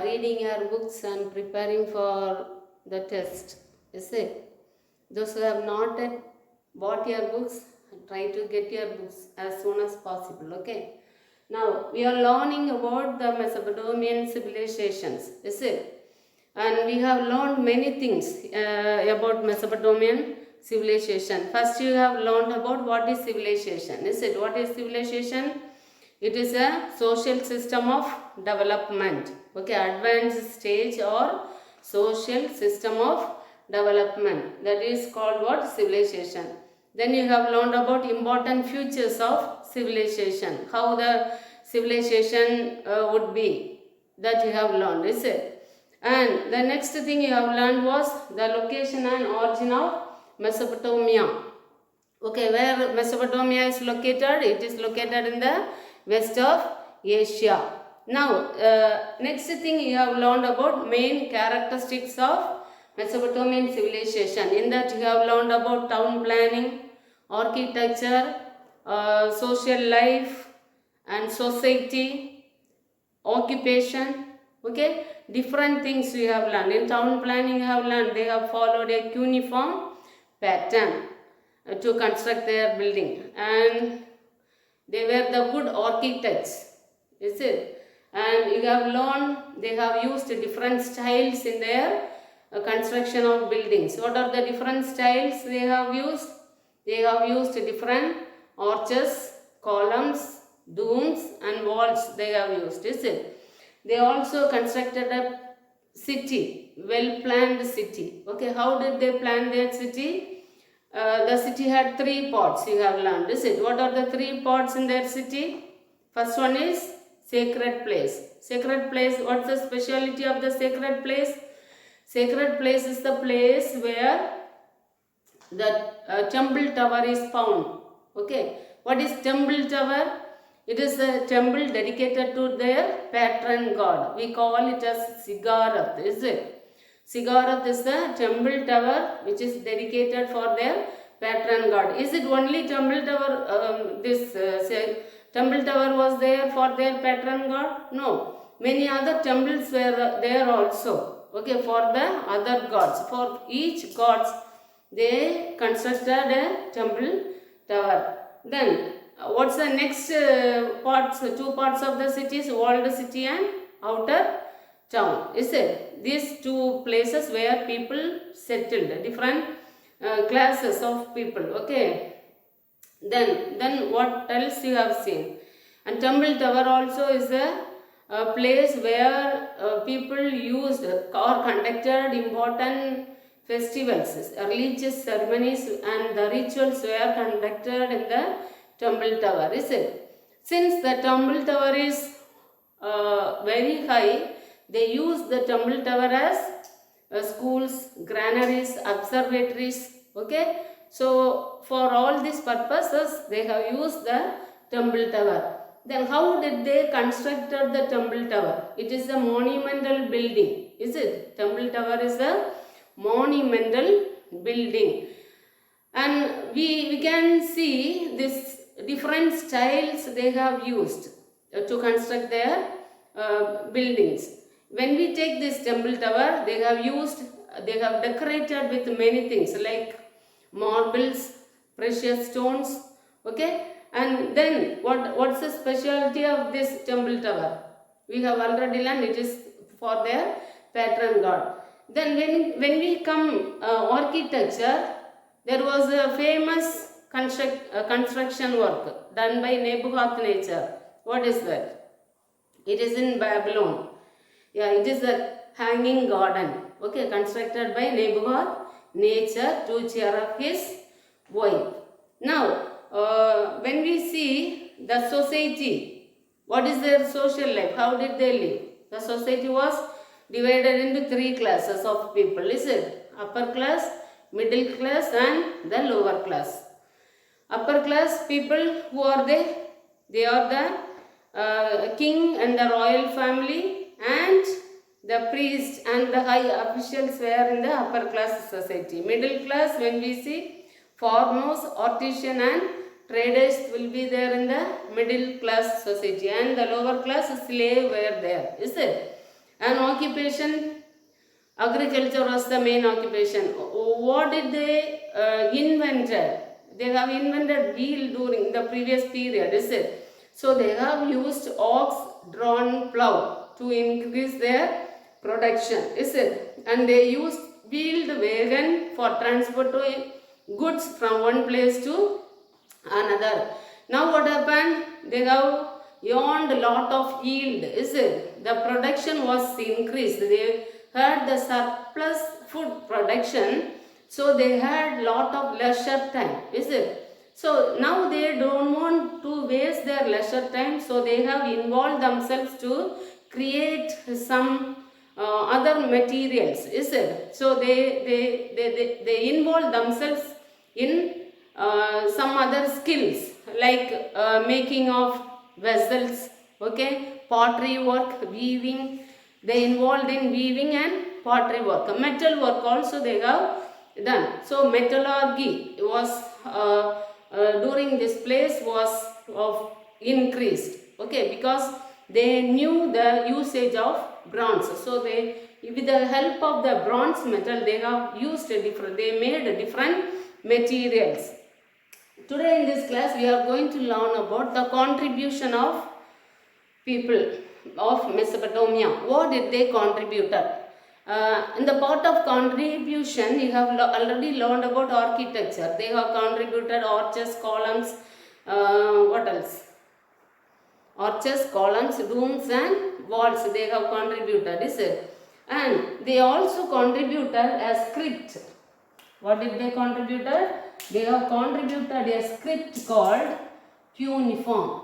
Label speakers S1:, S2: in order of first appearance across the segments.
S1: reading your books and preparing for the test. Is it? Those who have not yet bought your books, try to get your books as soon as possible. Okay. Now we are learning about the Mesopotamian civilizations. Is it? And we have learned many things about Mesopotamian civilization. First, you have learned about what is civilization. Is it? What is civilization? It is a social system of development. Okay, advanced stage or social system of development. That is called what? Civilization. Then you have learned about important features of civilization. How the civilization would be. That you have learned. Is it? And the next thing you have learned was the location and origin of Mesopotamia. Okay, where Mesopotamia is located? It is located in the west of Asia. Now, next thing you have learned about main characteristics of Mesopotamian civilization. In that you have learned about town planning, architecture, social life and society, occupation. Okay, different things we have learned. In town planning you have learned they have followed a cuneiform pattern to construct their building, and they were the good architects. Is it? And you have learned they have used different styles in their construction of buildings. What are the different styles they have used? They have used different arches, columns, domes and walls they have used. Is it? They also constructed a city, well-planned city. Okay, how did they plan their city? The city had 3 parts, you have learned. Is it? What are the 3 parts in their city? First one is sacred place. Sacred place, what's the speciality of the sacred place? Sacred place is the place where the temple tower is found. Okay, what is temple tower? It is a temple dedicated to their patron god. We call it as Sigarath, is it? Sigarath is the temple tower which is dedicated for their patron god. Is it only temple tower? Temple tower was there for their patron god? No. Many other temples were there also. Okay, for the other gods. For each gods, they constructed a temple tower. Then what's the next parts? 2 parts of the city is walled city and outer town. Is it? These 2 places where people settled, different classes of people. Okay. Then what else you have seen? And temple tower also is a place where people used or conducted important festivals, religious ceremonies, and the rituals were conducted in the temple tower. Is it? Since the temple tower is very high, they use the temple tower as schools, granaries, observatories. Okay, so for all these purposes they have used the temple tower. Then how did they constructed the temple tower? It is a monumental building. Is it? Temple tower is a monumental building, and we can see this different styles they have used to construct their buildings. When we take this temple tower, they have decorated with many things like marbles, precious stones. Okay, and then what's the specialty of this temple tower? We have already learned it is for their patron god. Then when we come architecture, there was a famous construction work done by Nebuchadnezzar. What is that? It is in Babylon. Yeah, it is a hanging garden. Okay, constructed by Nebuchadnezzar to cheer up his wife. Now, when we see the society, what is their social life? How did they live? The society was divided into 3 classes of people. Is it? Upper class, middle class and the lower class. Upper class people, who are they? They are the king and the royal family, and the priest and the high officials were in the upper class society. Middle class, when we see farmers, artisan and traders will be there in the middle class society, and the lower class slave were there. Is it? And occupation, agriculture was the main occupation. What did they invented? They have invented wheel during the previous period, is it? So they have used ox-drawn plow to increase their production, is it? And they used wheeled wagon for transport to goods from one place to another. Now what happened? They have earned a lot of yield, is it? The production was increased. They had the surplus food production, so they had lot of leisure time, is it? So now they don't want to waste their leisure time, so they have involved themselves to create some other materials, is it? So they involve themselves in some other skills like making of vessels, okay, pottery work, weaving. They involved in weaving and pottery work. Metal work also they have done. So metallurgy was during this place was of increased, okay, because they knew the usage of bronze. So they, with the help of the bronze metal, they have used a different, they made different materials. Today in this class we are going to learn about the contribution of people of Mesopotamia. What did they contribute? In the part of contribution, you have already learned about architecture. They have contributed arches, columns, what else? Arches, columns, rooms and walls. They have contributed, is it? And they also contributed a script. What did they contribute? They have contributed a script called cuneiform.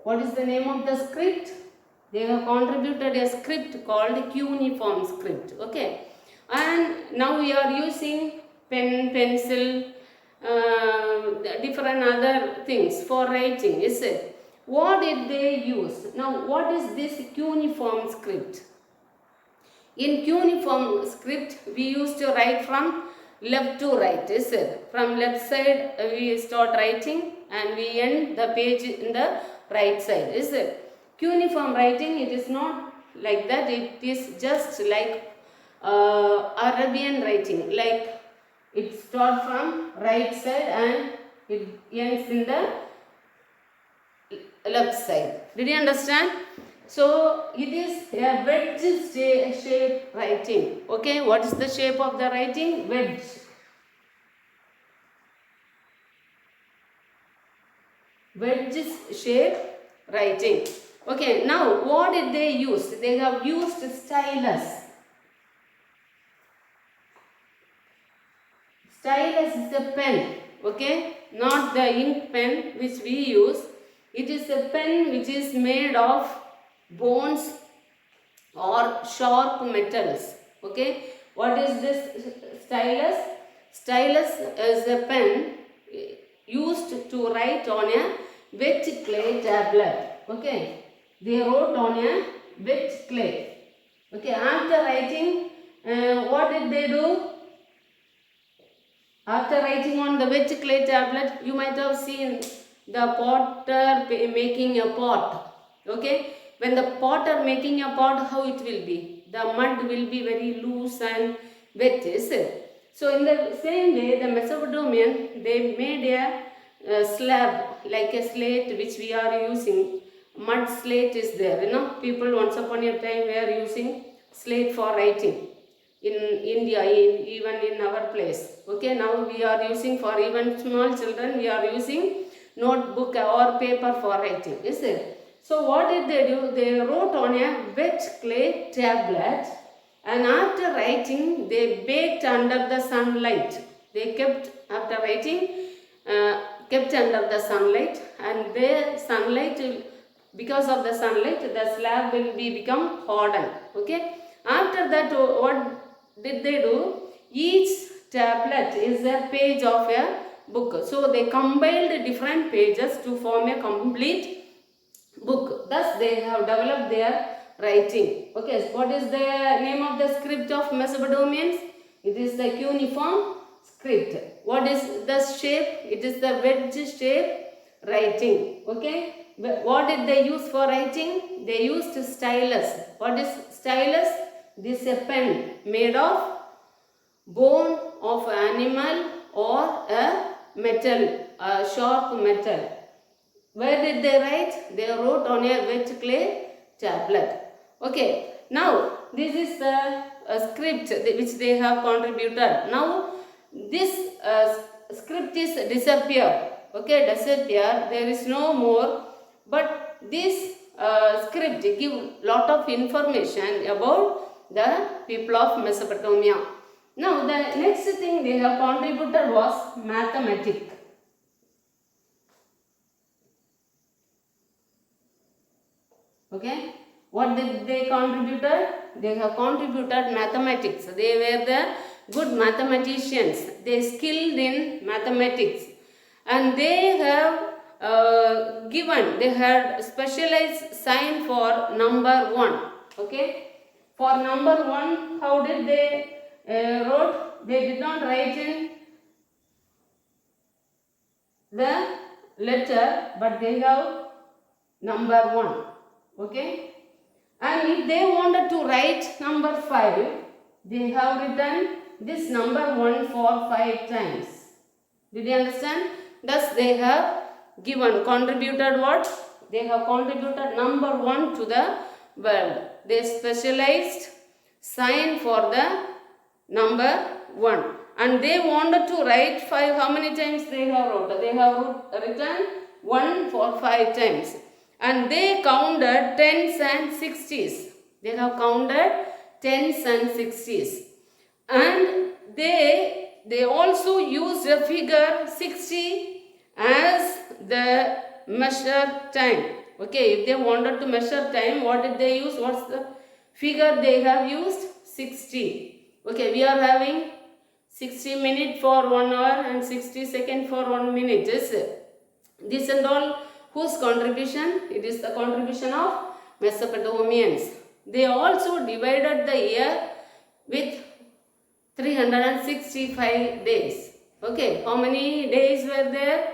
S1: What is the name of the script? They have contributed a script called cuneiform script. Okay. And now we are using pen, pencil, different other things for writing, is it? What did they use? Now what is this cuneiform script? In cuneiform script we used to write from left to right, is it? From left side we start writing and we end the page in the right side, is it? Cuneiform writing, it is not like that, it is just like Arabian writing, like it starts from right side and it ends in the left side. Did you understand? So it is a wedge shape writing. Okay, what is the shape of the writing? Wedge. Wedge shape writing. Okay, now what did they use? They have used stylus. Stylus is a pen, okay, not the ink pen which we use. It is a pen which is made of bones or sharp metals, okay. What is this stylus? Stylus is a pen used to write on a wet clay tablet, okay. They wrote on a wet clay, okay. After writing, what did they do? After writing on the wet clay tablet, you might have seen the potter making a pot, okay. When the potter making a pot, how it will be? The mud will be very loose and wet, is it? So in the same way, the Mesopotamian, they made a slab, like a slate which we are using. Mud slate is there, you know. People once upon a time were using slate for writing. In India, even in our place, okay. Now we are using, for even small children, we are using notebook or paper for writing, is it? So what did they do? They wrote on a wet clay tablet, and after writing they baked under the sunlight. They kept, after writing, kept under the sunlight, and the sunlight, because of the sunlight, the slab will become hardened, okay. After that, what did they do? Each tablet is a page of a book. So they compiled different pages to form a complete book. Thus they have developed their writing. Okay, so what is the name of the script of Mesopotamians? It is the cuneiform script. What is the shape? It is the wedge shape writing. Okay, what did they use for writing? They used stylus. What is stylus? This is a pen made of bone of animal or a metal, a sharp metal. Where did they write? They wrote on a wet clay tablet. Okay, now this is the script which they have contributed. Now this script is disappeared. Okay, disappeared. There is no more. But this script give lot of information about the people of Mesopotamia. Now the next thing they have contributed was mathematics. Okay, what did they contributed? They have contributed mathematics. They were the good mathematicians. They skilled in mathematics, and they have they had specialized sign for number 1. Okay, for number 1, how did they wrote? They did not write in the letter, but they have number 1. Okay, and if they wanted to write number 5, they have written this number 1 for 5 times. Did you understand? Thus they have contributed what? They have contributed number 1 to the world. They specialized sign for the number 1, and they wanted to write 5. How many times they have wrote? They have written 1 for 5 times. And they counted tens and sixties. They have counted tens and sixties. And they also used a figure 60 as the measure time. Okay, if they wanted to measure time, what did they use? What's the figure they have used? 60. Okay, we are having 60 minutes for 1 hour and 60 seconds for 1 minute. This and all. Whose contribution? It is the contribution of Mesopotamians. They also divided the year with 365 days. Okay, how many days were there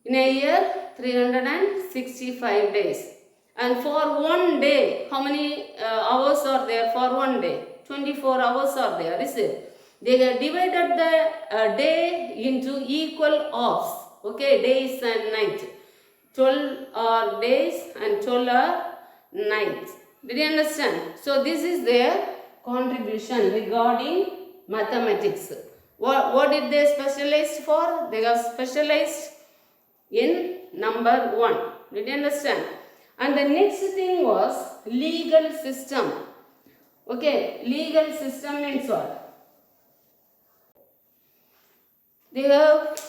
S1: in a year? 365 days. And for 1 day, how many hours are there for 1 day? 24 hours are there, is it? They have divided the day into equal halves. Okay, days and night. 12 are days and 12 are nights. Did you understand? So this is their contribution regarding mathematics. What did they specialize for? They have specialized in number 1. Did you understand? And the next thing was legal system. Okay, legal system means what? They have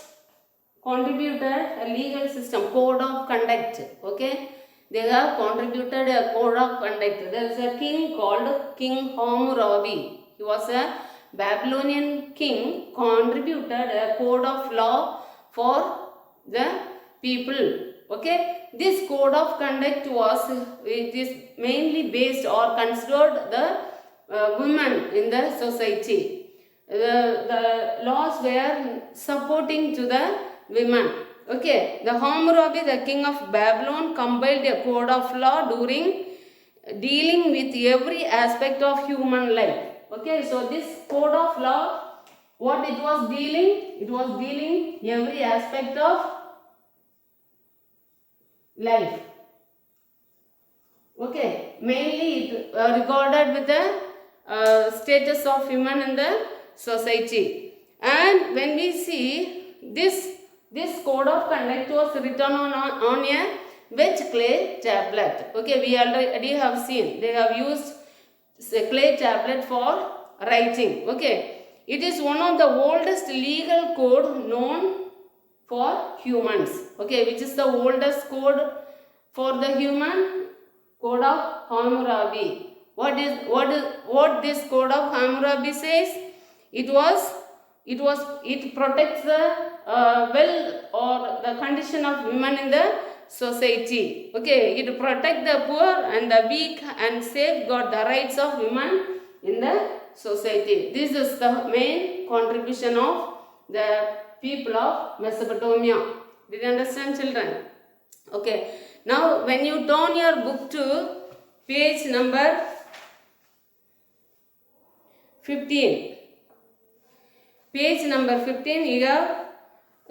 S1: contributed a legal system, code of conduct. Okay, they have contributed a code of conduct. There is a king called King Hammurabi. He was a Babylonian king, contributed a code of law for the people. Okay, this code of conduct it is mainly based or considered the women in the society. The laws were supporting to the women. Okay, the Hammurabi, the king of Babylon, compiled a code of law during dealing with every aspect of human life. Okay, so this code of law, what it was dealing? It was dealing every aspect of life. Okay, mainly it regarded with the status of women in the society. And when we see this code of conduct was written on a wet clay tablet. Okay, we already have seen they have used a clay tablet for writing. Okay, it is one of the oldest legal code known for humans. Okay, which is the oldest code for the human? Code of Hammurabi. What this code of Hammurabi says? It protects the wealth or the condition of women in the society. Okay, it protects the poor and the weak and safeguard the rights of women in the society. This is the main contribution of the people of Mesopotamia. Did you understand, children? Okay. Now, when you turn your book to page number 15. Page number 15, you have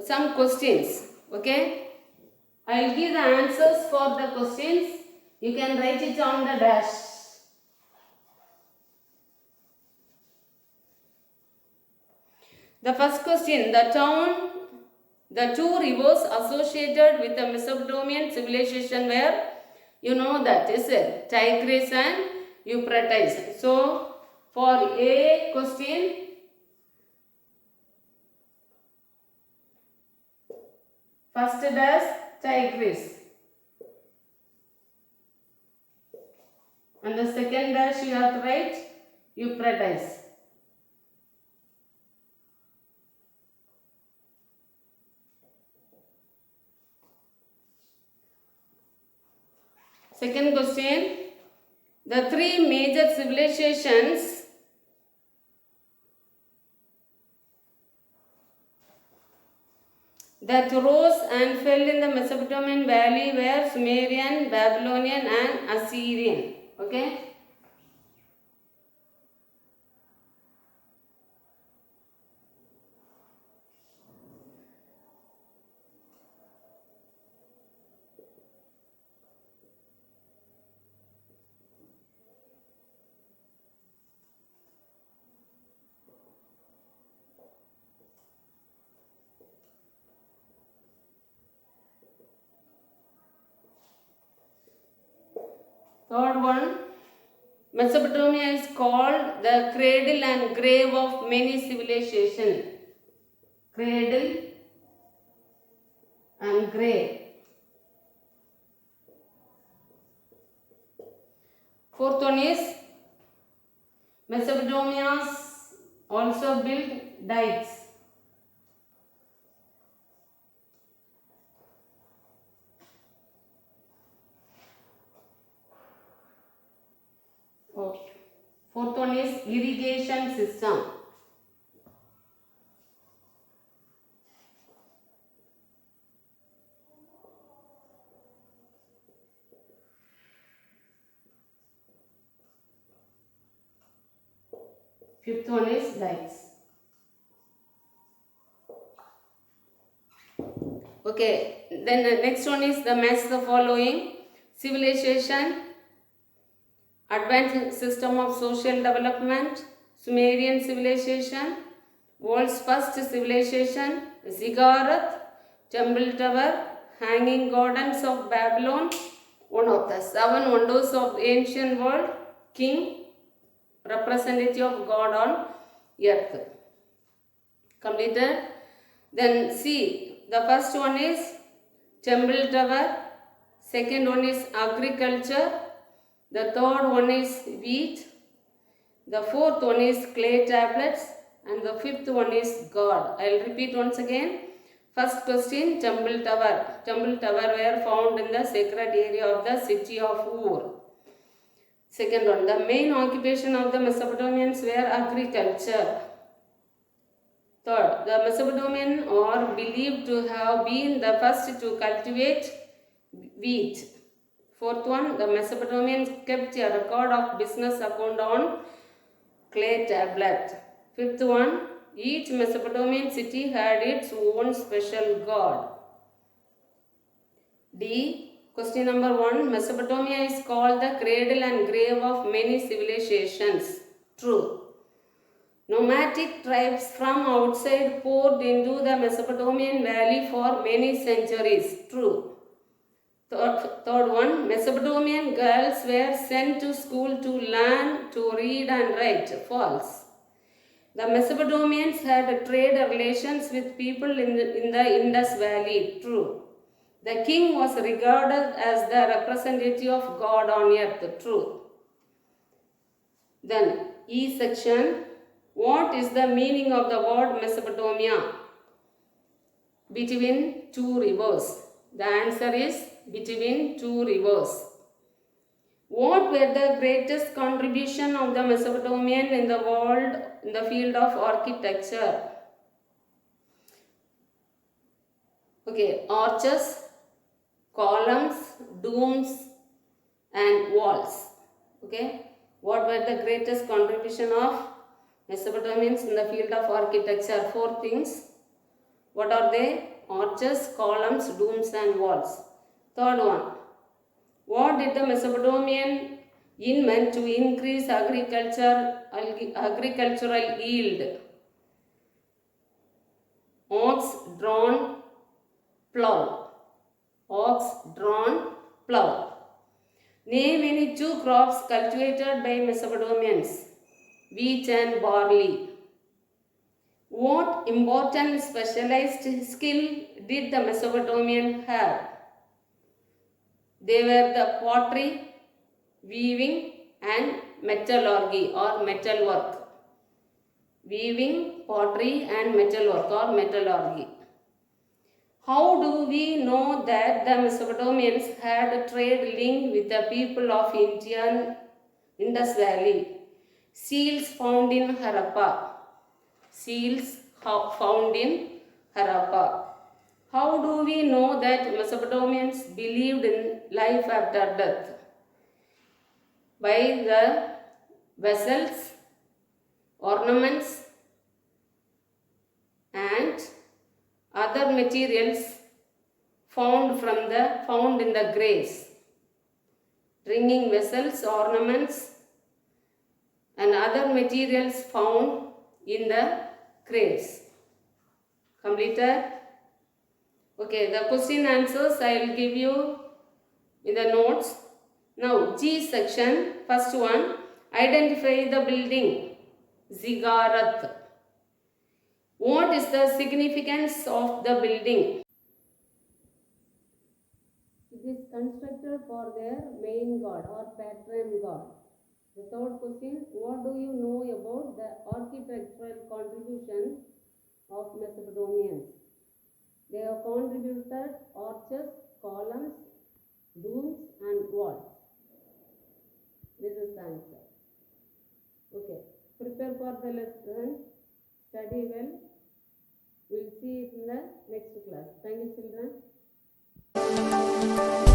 S1: some questions. Okay. I will give the answers for the questions. You can write it on the dash. The first question, the two rivers associated with the Mesopotamian civilization were, you know that, is it? Tigris and Euphrates. So, for A question, first dash Tigris. And the second dash you have to write Euphrates. Second question, the three major civilizations that rose and fell in the Mesopotamian valley were Sumerian, Babylonian and Assyrian. Okay. Third one, Mesopotamia is called the cradle and grave of many civilizations. Cradle and grave. Fourth one is Mesopotamia also built dikes. Fourth one is irrigation system. Fifth one is dikes. Okay, then the next one is the match the following: civilization, advanced system of social development, Sumerian civilization, world's first civilization, ziggurat, temple tower, hanging gardens of Babylon, one of the seven wonders of the ancient world, king, representative of God on earth. Completed. Then see, the first one is temple tower, second one is agriculture, the third one is wheat, the fourth one is clay tablets, and the fifth one is God. I will repeat once again. First question, temple tower. Temple tower were found in the sacred area of the city of Ur. Second one, the main occupation of the Mesopotamians were agriculture. Third, the Mesopotamians are believed to have been the first to cultivate wheat. Fourth one, the Mesopotamians kept a record of business account on clay tablet. Fifth one, each Mesopotamian city had its own special god. D. Question number 1, Mesopotamia is called the cradle and grave of many civilizations. True. Nomadic tribes from outside poured into the Mesopotamian valley for many centuries. True. Third one, Mesopotamian girls were sent to school to learn to read and write. False. The Mesopotamians had trade relations with people in the Indus Valley. True. The king was regarded as the representative of God on earth. True. Then, E section. What is the meaning of the word Mesopotamia? Between two rivers. The answer is between two rivers. What were the greatest contribution of the Mesopotamian in the world in the field of architecture? Okay, arches, columns, domes and walls. Okay, what were the greatest contribution of Mesopotamians in the field of architecture? Four things. What are they? Arches, columns, domes and walls. Third one. What did the Mesopotamian invent to increase agricultural yield? Ox-drawn plow. Ox-drawn plow. Name any two crops cultivated by Mesopotamians. Wheat and barley. What important specialized skill did the Mesopotamian have? They were the pottery, weaving and metallurgy or metalwork. Weaving, pottery and metalwork or metallurgy. How do we know that the Mesopotamians had a trade link with the people of Indian Indus Valley? Seals found in Harappa. Seals found in Harappa. How do we know that Mesopotamians believed in life after death? By the vessels, ornaments and other materials found in the graves. Drinking vessels, ornaments and other materials found in the graves. Completed? Okay, the question answers I will give you in the notes. Now, G section, first one, identify the building, Ziggurat. What is the significance of the building? It is constructed for their main god or patron god. The third question, what do you know about the architectural contribution of Mesopotamians? They have contributed arches, columns, domes and walls. This is the answer. Okay, prepare for the lesson, study well. We will see it in the next class. Thank you, children.